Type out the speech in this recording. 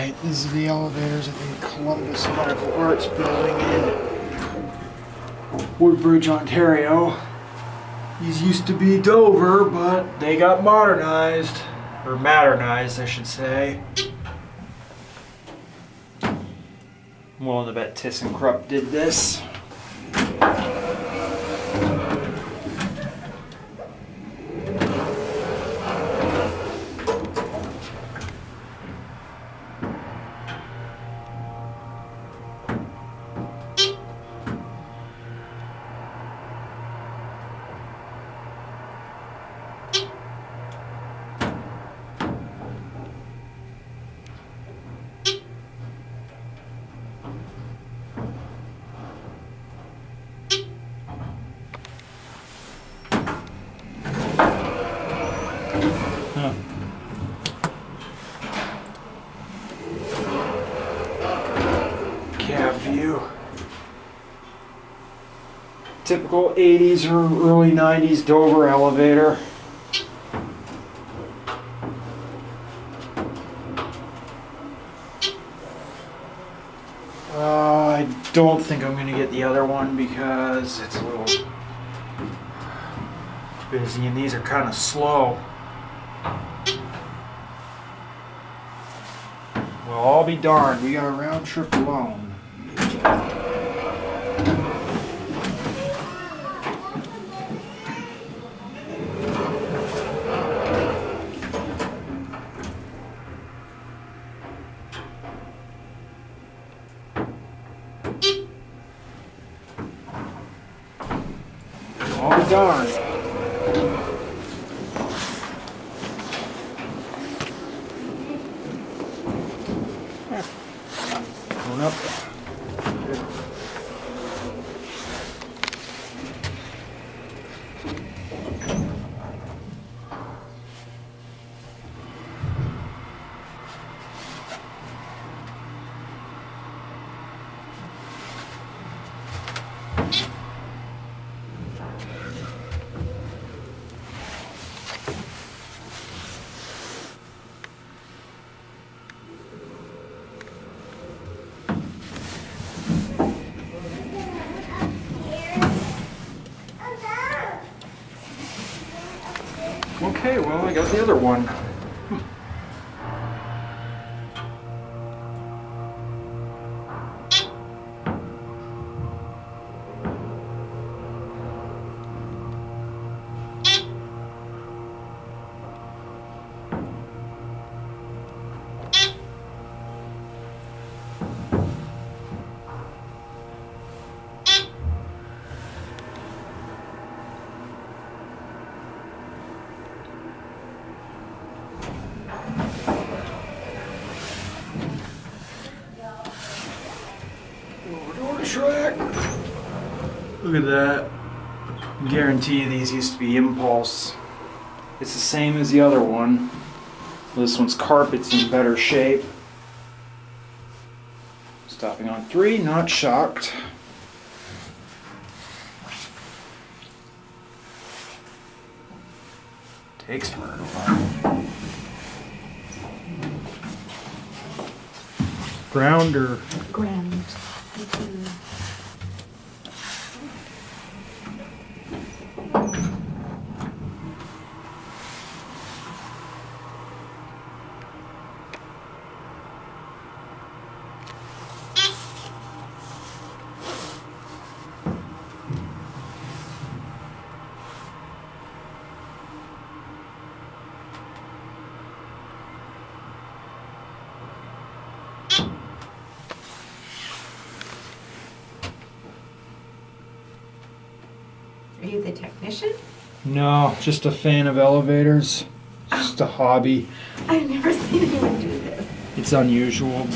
Alright, these are the elevators at the Columbus Medical Arts building in Woodbridge, Ontario. These used to be Dover, but they got modernized. Or MADernized, I should say. I'm willing to bet ThyssenKrupp did this. Huh. Cab view. Typical 80s or early 90s Dover elevator. I don't think I'm going to get the other one because it's a little busy and these are kind of slow. Well, I'll be darned. We got a round trip alone. I'll be darned. Going up. Good. Okay, well, I got the other one. Track. Look at that. Guarantee these used to be impulse. It's the same as the other one. This one's carpet's in better shape. Stopping on 3, not shocked. Takes forever. Ground or Ground. Are you the technician? no, just a fan of elevators. Just a hobby. I've never seen anyone do this. It's unusual.